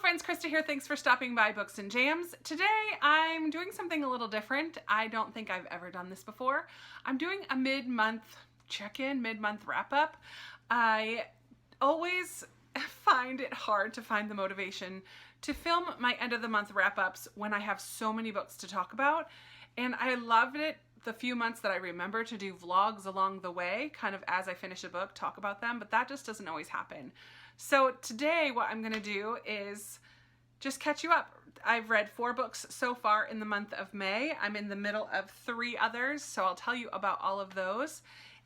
friends, Krista here. Thanks for stopping by Books and Jams. Today I'm doing something a little different. I don't think I've ever done this before. I'm doing a mid-month check-in, mid-month wrap-up. I always find it hard to find the motivation to film my end-of-the-month wrap-ups when I have so many books to talk about. And I loved it the few months that I remember to do vlogs along the way, kind of as I finish a book, talk about them, but that just doesn't always happen. So today what I'm gonna do is just catch you up. I've read 4 books so far in the month of May. I'm in the middle of 3 others, so I'll tell you about all of those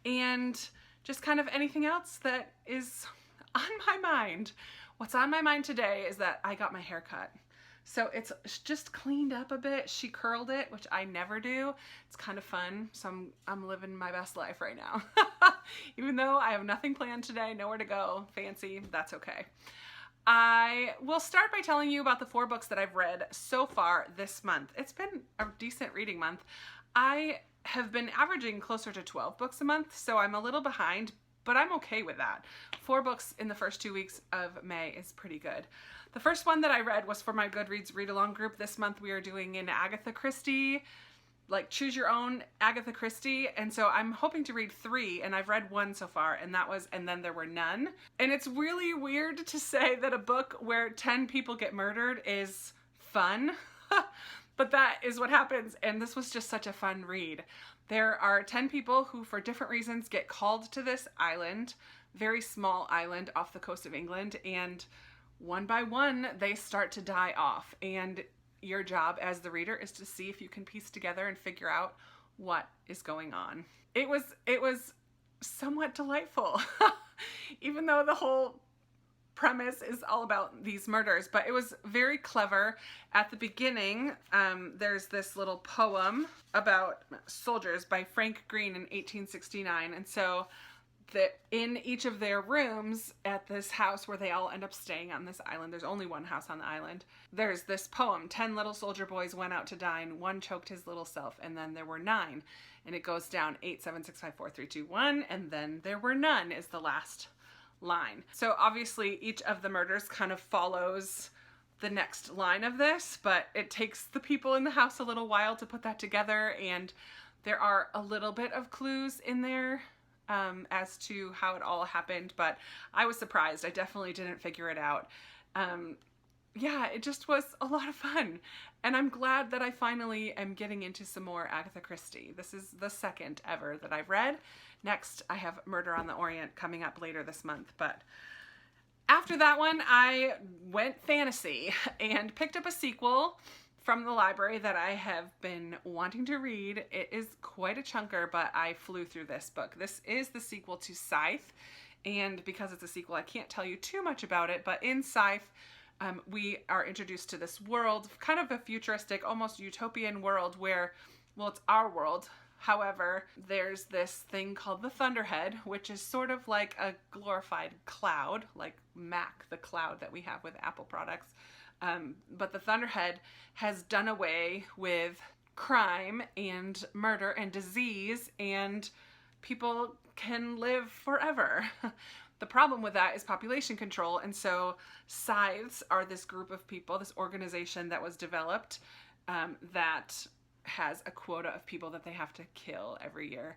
and just kind of anything else that is on my mind. What's on my mind today is that I got my hair cut. So it's just cleaned up a bit. She curled it, which I never do. It's kind of fun. So I'm living my best life right now. Even though I have nothing planned today, nowhere to go, fancy, that's okay. I will start by telling you about the 4 books that I've read so far this month. It's been a decent reading month. I have been averaging closer to 12 books a month, so I'm a little behind, but I'm okay with that. 4 books in the first 2 weeks of May is pretty good. The first one that I read was for my Goodreads read-along group. This month we are doing an Agatha Christie, like choose your own Agatha Christie, and so I'm hoping to read 3, and I've read 1 so far, and that was And Then There Were None. And it's really weird to say that a book where 10 people get murdered is fun, but that is what happens, and this was just such a fun read. There are 10 people who, for different reasons, get called to this island, very small island off the coast of England, and one by one they start to die off, and your job as the reader is to see if you can piece together and figure out what is going on. It was somewhat delightful, even though the whole premise is all about these murders, but it was very clever. At the beginning, there's this little poem about soldiers by Frank Green in 1869, and so in each of their rooms at this house where they all end up staying on this island, there's only one house on the island, there's this poem, 10 little soldier boys went out to dine, one choked his little self, and then there were 9. And it goes down 8, 7, 6, 5, 4, 3, 2, 1, and then there were none is the last line. So obviously each of the murders kind of follows the next line of this, but it takes the people in the house a little while to put that together, and there are a little bit of clues in there as to how it all happened, but I was surprised. I definitely didn't figure it out. Yeah, it just was a lot of fun, and I'm glad that I finally am getting into some more Agatha Christie. This is the 2nd ever that I've read. Next, I have Murder on the Orient coming up later this month, but after that one, I went fantasy and picked up a sequel from the library that I have been wanting to read. It is quite a chunker, but I flew through this book. This is the sequel to Scythe, and because it's a sequel, I can't tell you too much about it, but in Scythe, we are introduced to this world, kind of a futuristic, almost utopian world where, well, it's our world. However, there's this thing called the Thunderhead, which is sort of like a glorified cloud, like Mac, the cloud that we have with Apple products. But the Thunderhead has done away with crime and murder and disease, and people can live forever. The problem with that is population control, and so Scythes are this group of people, this organization that was developed that has a quota of people that they have to kill every year.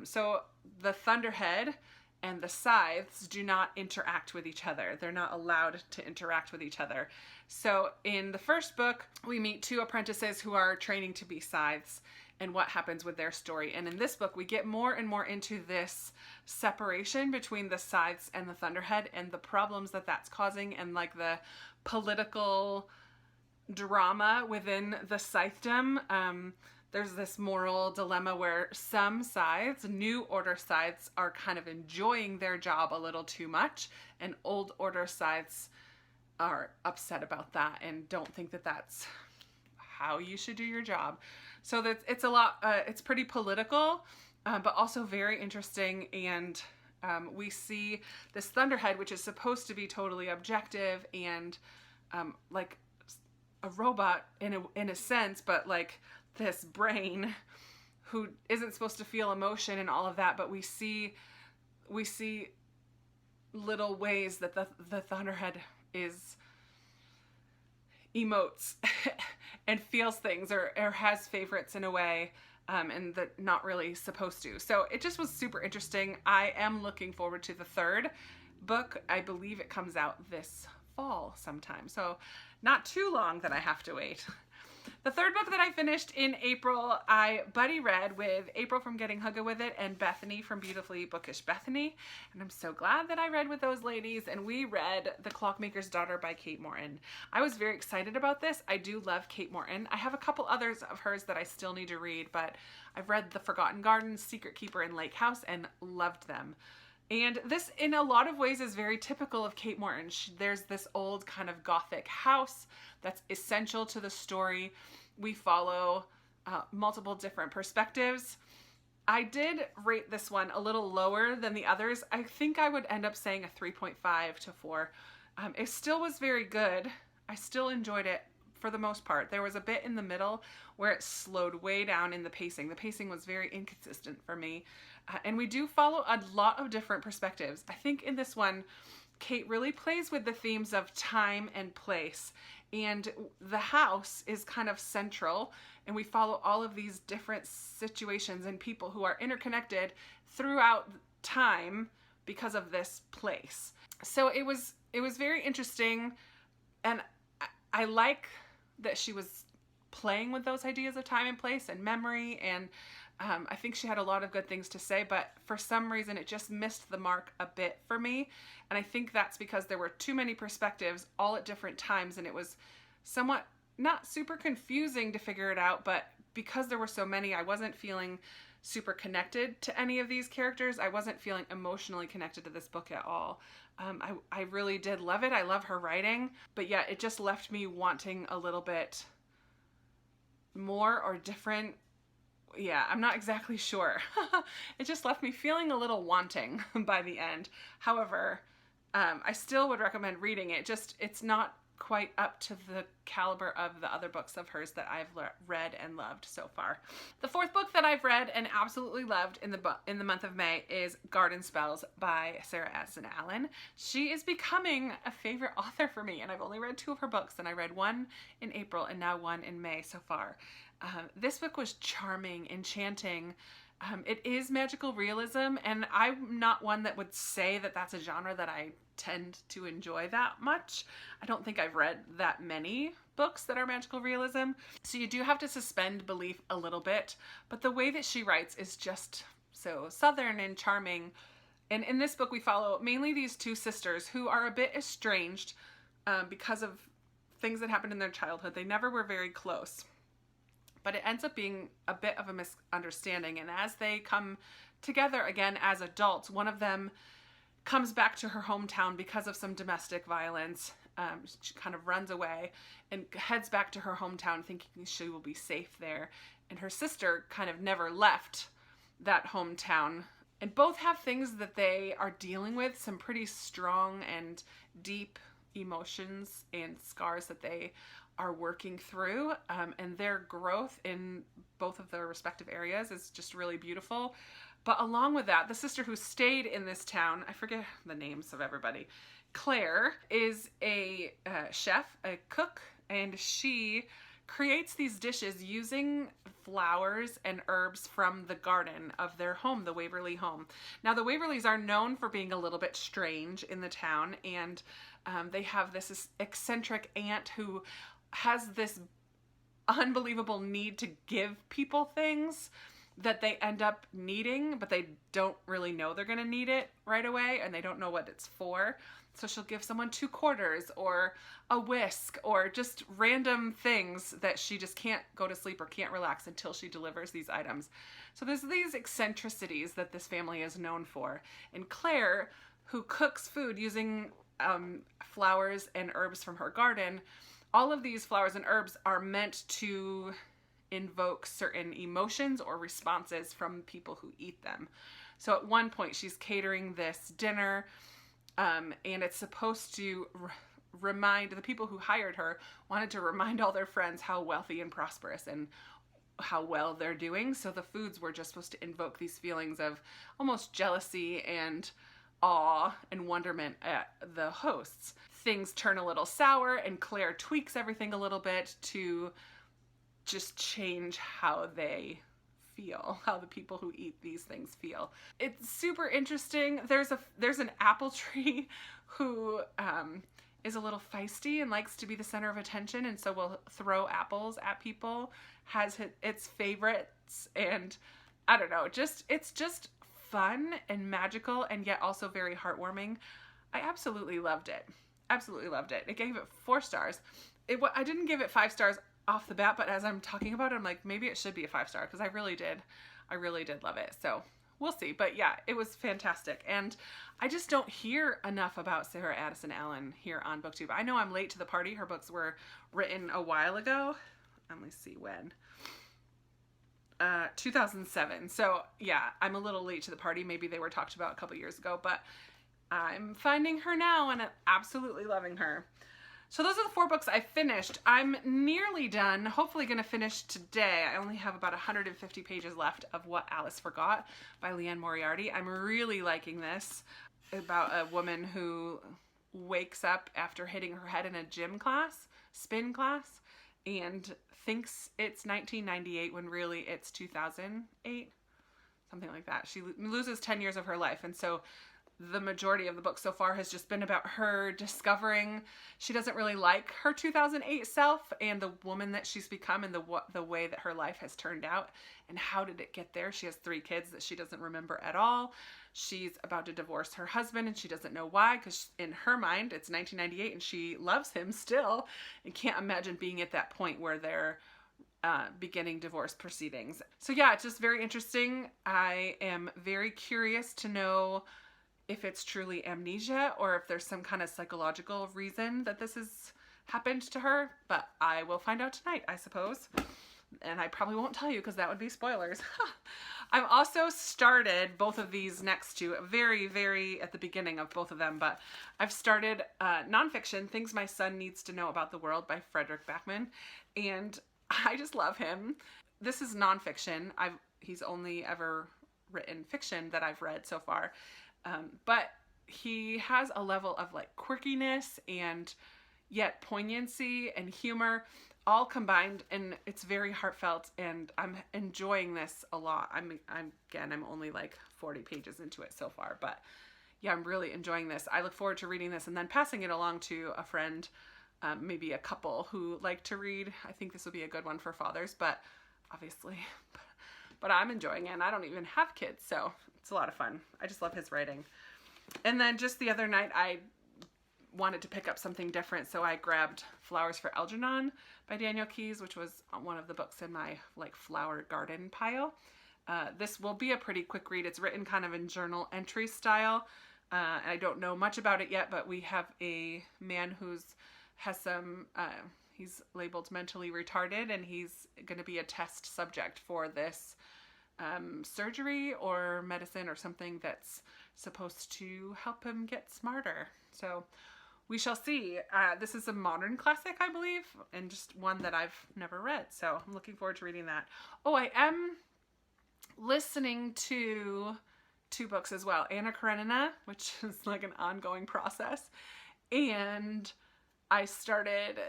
So the Thunderhead and the Scythes do not interact with each other. They're not allowed to interact with each other. So in the first book, we meet 2 apprentices who are training to be Scythes and what happens with their story. And in this book, we get more and more into this separation between the Scythes and the Thunderhead and the problems that that's causing, and like the political drama within the Scythedom. There's this moral dilemma where some Scythes, New Order Scythes, are kind of enjoying their job a little too much, and Old Order Scythes are upset about that and don't think that that's how you should do your job. So it's a lot, it's pretty political, but also very interesting, and we see this Thunderhead, which is supposed to be totally objective and like a robot in a sense, but like this brain who isn't supposed to feel emotion and all of that, but we see little ways that the Thunderhead is emotes and feels things or has favorites in a way, and that not really supposed to. So it just was super interesting. I am looking forward to the third book. I believe it comes out this fall sometime, so not too long that I have to wait. The third book that I finished in April, I buddy read with April from Getting Hugga With It and Bethany from Beautifully Bookish Bethany, and I'm so glad that I read with those ladies, and we read The Clockmaker's Daughter by Kate Morton. I was very excited about this. I do love Kate Morton. I have a couple others of hers that I still need to read, but I've read The Forgotten Garden, Secret Keeper, and Lake House and loved them. And this, in a lot of ways, is very typical of Kate Morton. There's this old kind of gothic house that's essential to the story. We follow multiple different perspectives. I did rate this one a little lower than the others. I think I would end up saying a 3.5 to 4. It still was very good. I still enjoyed it for the most part. There was a bit in the middle where it slowed way down in the pacing. The pacing was very inconsistent for me. And we do follow a lot of different perspectives. I think in this one, Kate really plays with the themes of time and place. And the house is kind of central, and we follow all of these different situations and people who are interconnected throughout time because of this place. So it was very interesting, and I like that she was playing with those ideas of time and place and memory, and I think she had a lot of good things to say, but for some reason it just missed the mark a bit for me. And I think that's because there were too many perspectives all at different times, and it was somewhat not super confusing to figure it out, but because there were so many, I wasn't feeling super connected to any of these characters. I wasn't feeling emotionally connected to this book at all. I really did love it. I love her writing, but yeah, it just left me wanting a little bit more or different. Yeah, I'm not exactly sure. It just left me feeling a little wanting by the end. However, I still would recommend reading it. It's not quite up to the caliber of the other books of hers that I've read and loved so far. The fourth book that I've read and absolutely loved in the month of May is Garden Spells by Sarah Addison Allen. She is becoming a favorite author for me, and I've only read 2 of her books, and I read one in April and now one in May so far. This book was charming, enchanting. It is magical realism, and I'm not one that would say that that's a genre that I tend to enjoy that much. I don't think I've read that many books that are magical realism, so you do have to suspend belief a little bit, but the way that she writes is just so southern and charming. And in this book we follow mainly these 2 sisters who are a bit estranged because of things that happened in their childhood. They never were very close. But it ends up being a bit of a misunderstanding. And as they come together again as adults, one of them comes back to her hometown because of some domestic violence. She kind of runs away and heads back to her hometown thinking she will be safe there. And her sister kind of never left that hometown. And both have things that they are dealing with, some pretty strong and deep emotions and scars that they are working through, and their growth in both of their respective areas is just really beautiful. But along with that, the sister who stayed in this town, I forget the names of everybody, Claire, is a chef, a cook, and she creates these dishes using flowers and herbs from the garden of their home, the Waverly home. Now, the Waverlys are known for being a little bit strange in the town, and they have this eccentric aunt who has this unbelievable need to give people things that they end up needing, but they don't really know they're going to need it right away, and they don't know what it's for. So she'll give someone 2 quarters or a whisk or just random things that she just can't go to sleep or can't relax until she delivers these items. So there's these eccentricities that this family is known for. And Claire, who cooks food using flowers and herbs from her garden, all of these flowers and herbs are meant to invoke certain emotions or responses from people who eat them. So at one point she's catering this dinner, and it's supposed to remind the people who hired her, wanted to remind all their friends how wealthy and prosperous and how well they're doing. So the foods were just supposed to invoke these feelings of almost jealousy and awe and wonderment at the hosts. Things turn a little sour and Claire tweaks everything a little bit to just change how they feel, how the people who eat these things feel. It's super interesting. There's an apple tree who is a little feisty and likes to be the center of attention, and so will throw apples at people, has its favorites, and I don't know, it's just fun and magical and yet also very heartwarming. I absolutely loved it. Absolutely loved it. It gave it 4 stars. I didn't give it 5 stars off the bat, but as I'm talking about it, I'm like, maybe it should be a 5-star because I really did love it. So we'll see. But yeah, it was fantastic. And I just don't hear enough about Sarah Addison Allen here on BookTube. I know I'm late to the party. Her books were written a while ago. Let me see when. 2007. So yeah, I'm a little late to the party. Maybe they were talked about a couple years ago, but I'm finding her now and absolutely loving her. So those are the 4 books I finished. I'm nearly done, hopefully going to finish today. I only have about 150 pages left of What Alice Forgot by Leanne Moriarty. I'm really liking this, about a woman who wakes up after hitting her head in a gym class, spin class, and thinks it's 1998 when really it's 2008, something like that. She loses 10 years of her life, and so the majority of the book so far has just been about her discovering she doesn't really like her 2008 self and the woman that she's become and the way that her life has turned out and how did it get there. She has 3 kids that she doesn't remember at all. She's about to divorce her husband and she doesn't know why because in her mind it's 1998 and she loves him still and can't imagine being at that point where they're beginning divorce proceedings. So yeah, it's just very interesting. I am very curious to know if it's truly amnesia or if there's some kind of psychological reason that this has happened to her, but I will find out tonight, I suppose. And I probably won't tell you because that would be spoilers. I've also started both of these next to very, very at the beginning of both of them, but I've started nonfiction, Things My Son Needs to Know About the World by Frederick Backman, and I just love him. This is nonfiction. He's only ever written fiction that I've read so far. But he has a level of like quirkiness and yet poignancy and humor all combined, and it's very heartfelt, and I'm enjoying this a lot. I'm only like 40 pages into it so far, but yeah, I'm really enjoying this. I look forward to reading this and then passing it along to a friend, maybe a couple who like to read. I think this will be a good one for fathers, but obviously, but I'm enjoying it, and I don't even have kids, so it's a lot of fun. I just love his writing. And then just the other night, I wanted to pick up something different, so I grabbed Flowers for Algernon by Daniel Keyes, which was one of the books in my like flower garden pile. This will be a pretty quick read. It's written kind of in journal entry style. I don't know much about it yet, but we have a man has some, he's labeled mentally retarded, and he's going to be a test subject for this surgery or medicine or something that's supposed to help him get smarter. So we shall see. This is a modern classic, I believe, and just one that I've never read. So I'm looking forward to reading that. Oh, I am listening to 2 books as well. Anna Karenina, which is like an ongoing process. And I started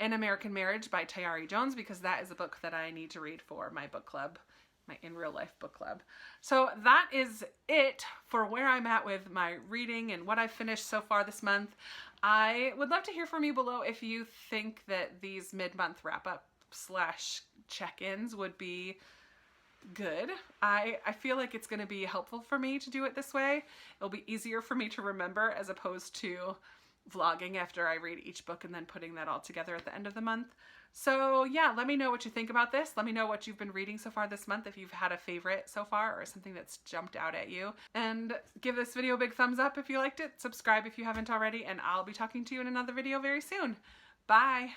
An American Marriage by Tayari Jones because that is a book that I need to read for my book club, my in real life book club. So that is it for where I'm at with my reading and what I've finished so far this month. I would love to hear from you below if you think that these mid-month wrap-up / check-ins would be good. I feel like it's going to be helpful for me to do it this way. It'll be easier for me to remember as opposed to vlogging after I read each book and then putting that all together at the end of the month. So yeah, let me know what you think about this. Let me know what you've been reading so far this month, if you've had a favorite so far or something that's jumped out at you. And give this video a big thumbs up if you liked it. Subscribe if you haven't already, and I'll be talking to you in another video very soon. Bye!